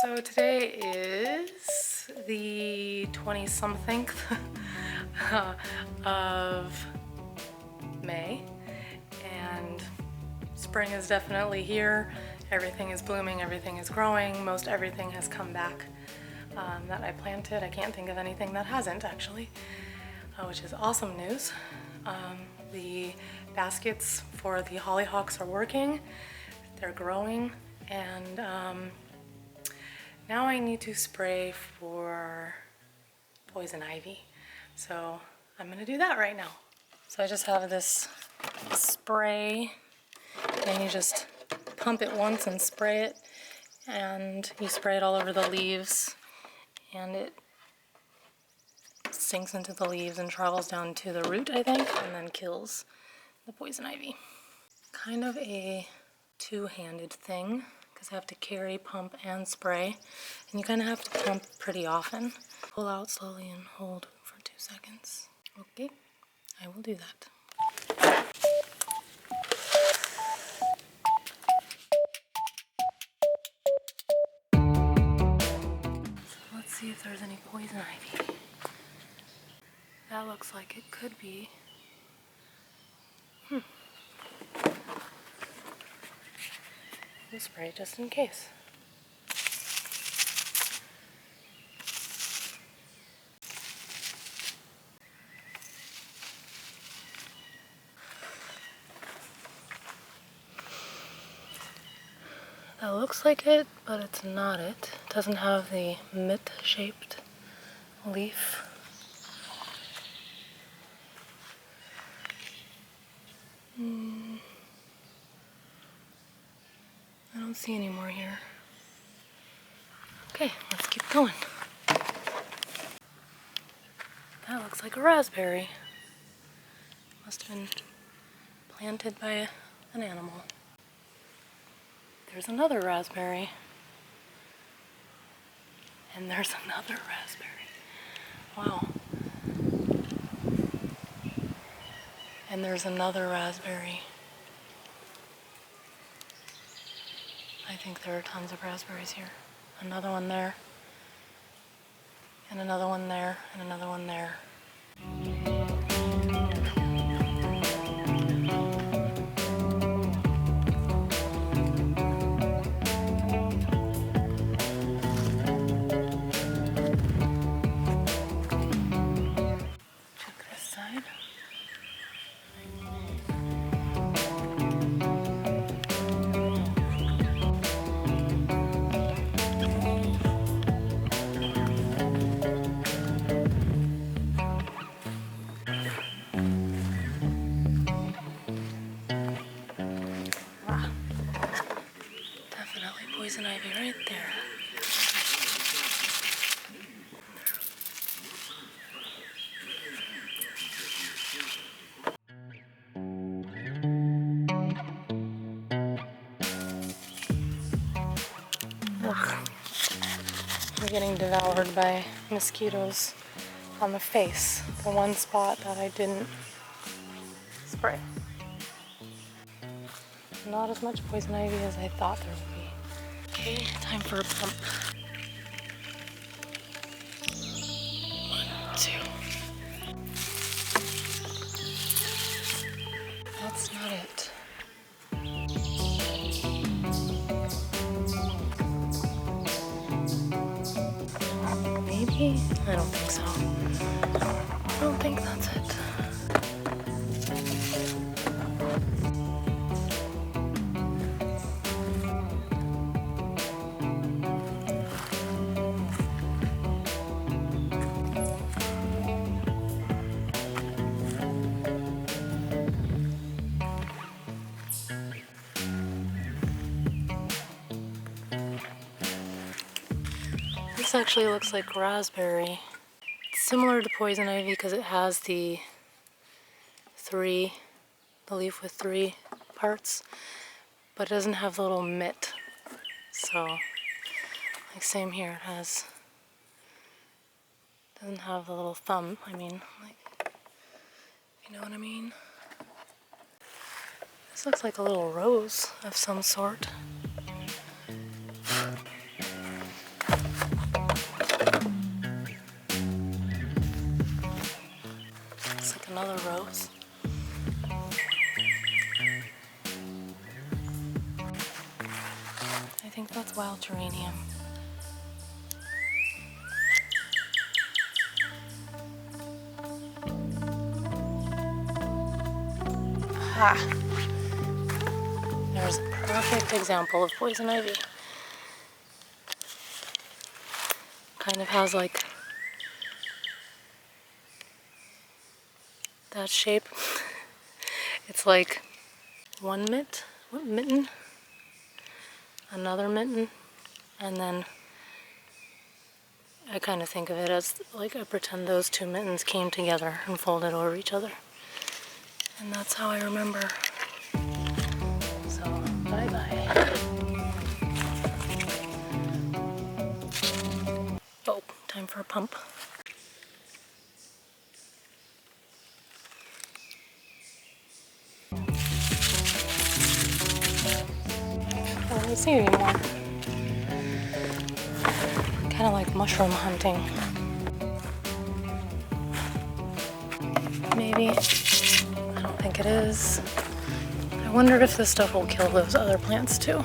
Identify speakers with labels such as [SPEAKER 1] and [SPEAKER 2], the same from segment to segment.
[SPEAKER 1] So today is the 20-something of May, and spring is definitely here. Everything is blooming, everything is growing, most everything has come back that I planted. I can't think of anything that hasn't actually, which is awesome news. The baskets for the hollyhocks are working, they're growing, and now I need to spray for poison ivy. So I'm gonna do that right now. So I just have this spray, and you just pump it once and spray it, and you spray it all over the leaves, and it sinks into the leaves and travels down to the root, I think, and then kills the poison ivy. Kind of a two-handed thing, because I have to carry, pump, and spray, and you kind of have to pump pretty often. Pull out slowly and hold for 2 seconds. Okay, I will do that. So let's see if there's any poison ivy. That looks like it could be. We'll spray just in case. That looks like it, but it's not it. It doesn't have the mitt-shaped leaf. I don't see any more here. Okay, let's keep going. That looks like a raspberry. Must have been planted by an animal. There's another raspberry. And there's another raspberry. Wow. And there's another raspberry. I think there are tons of raspberries here. Another one there. And another one there. And another one there. Poison ivy right there. Ugh. I'm getting devoured by mosquitoes on the face, the one spot that I didn't spray. Not as much poison ivy as I thought there would be. Okay, time for a pump. 1, 2. That's not it. Maybe? I don't think so. I don't think that's it. This actually looks like raspberry. It's similar to poison ivy because it has the leaf with 3 parts, but it doesn't have the little mitt. So, like same here, doesn't have the little thumb. I mean, like, you know what I mean? This looks like a little rose of some sort. think that's wild geranium. Ha! There's a perfect example of poison ivy. Kind of has like that shape. It's like one mitten, another mitten, and then I kind of think of it as like I pretend those two mittens came together and folded over each other. And that's how I remember. So, bye-bye. Oh, time for a pump. I don't see anymore. Kind of like mushroom hunting. Maybe. I don't think it is. I wondered if this stuff will kill those other plants too.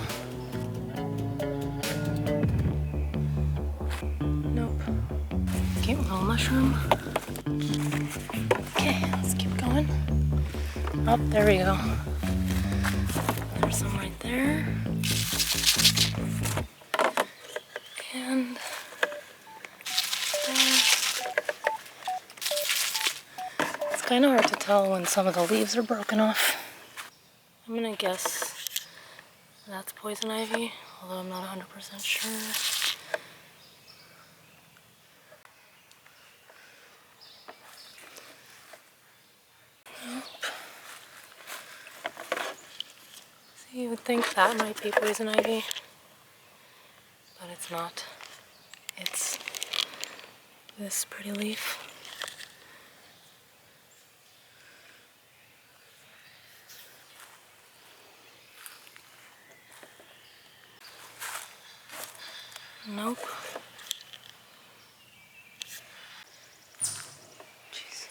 [SPEAKER 1] Nope. Cute little mushroom. Okay, let's keep going. Oh, there we go. There's some right there. And there. It's kind of hard to tell when some of the leaves are broken off. I'm gonna guess that's poison ivy, although I'm not 100% sure. Nope. So you would think that might be poison ivy, but it's not. It's this pretty leaf. Nope. Jeez.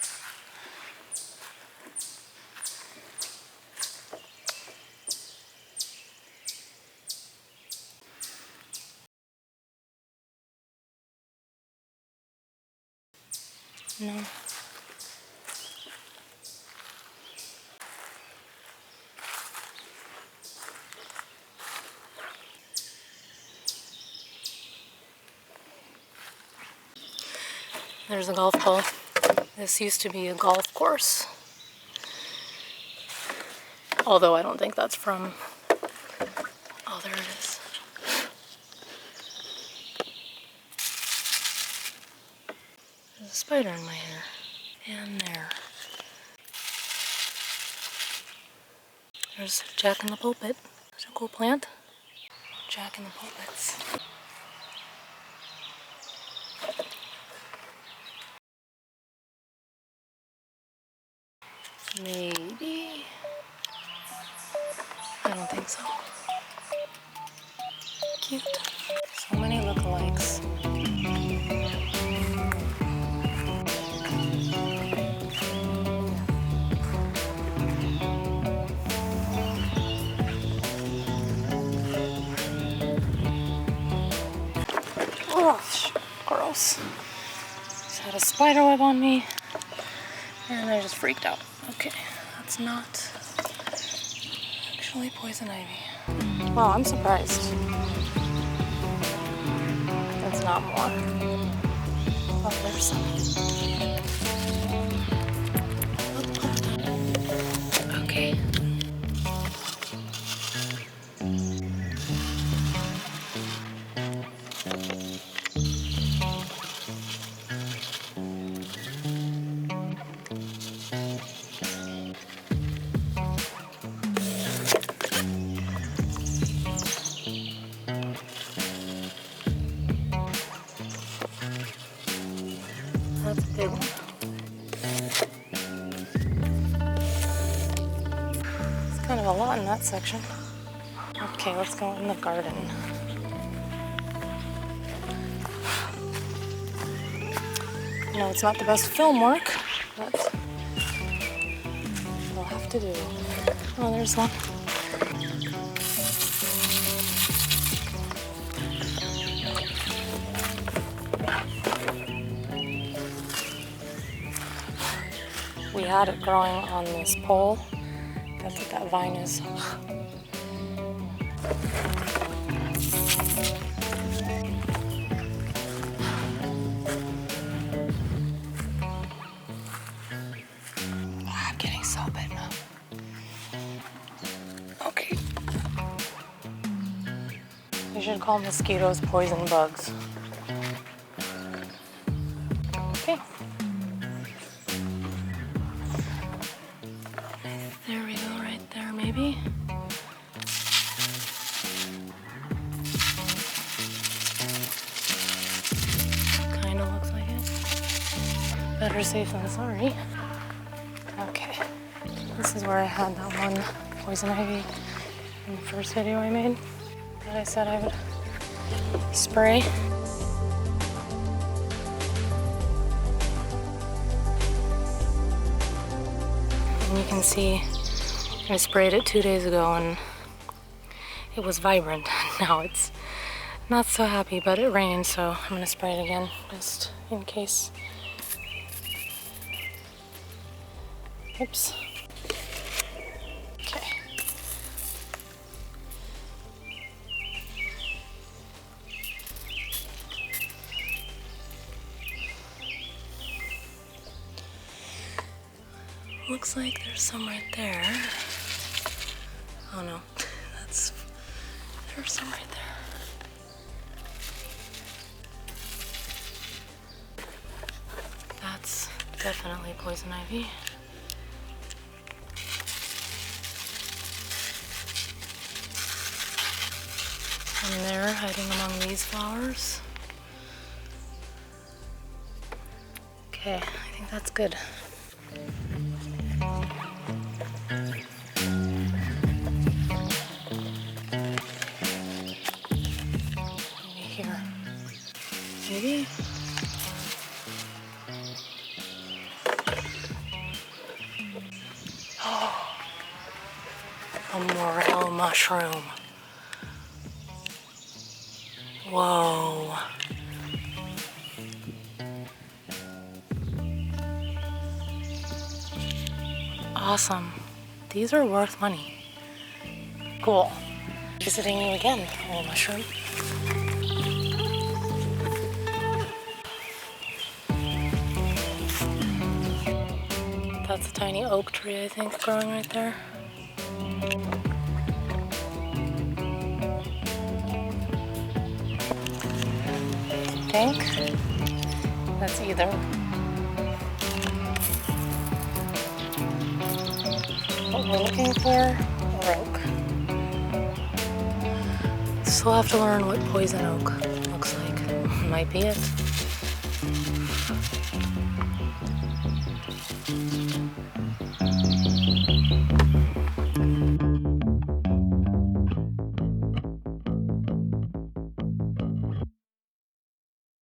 [SPEAKER 1] No. There's a golf ball. This used to be a golf course. Although I don't think that's from... Oh, there it is. There's a spider in my hair. And there. There's Jack in the Pulpit. Such a cool plant. Jack in the Pulpits. Maybe. I don't think so. Cute. So many lookalikes. Oh, gross. Just had a spider web on me and I just freaked out. Okay, that's not actually poison ivy. Wow, I'm surprised. That's not more. Oh, there's some. Okay. That's a big one. It's kind of a lot in that section. Okay, let's go in the garden. You know, it's not the best film work, but we'll have to do. Oh, there's one. had it growing on this pole. That's what that vine is. I'm getting so bitten up. Okay. You should call mosquitoes poison bugs. Okay. There we go, right there, maybe. Kind of looks like it. Better safe than sorry. Okay. This is where I had that one poison ivy in the first video I made that I said I would spray. And you can see I sprayed it 2 days ago and it was vibrant. Now it's not so happy, but it rained, so I'm gonna spray it again just in case. Oops. Okay. Looks like there's some right there. Oh no, there's some right there. That's definitely poison ivy. And there, hiding among these flowers. Okay, I think that's good. Maybe here. Maybe? Oh, a morel mushroom. Whoa. Awesome. These are worth money. Cool. Visiting you again, little mushroom. That's a tiny oak tree, I think, growing right there. I think that's either what we're looking for or oak. Still have to learn what poison oak looks like. Might be it.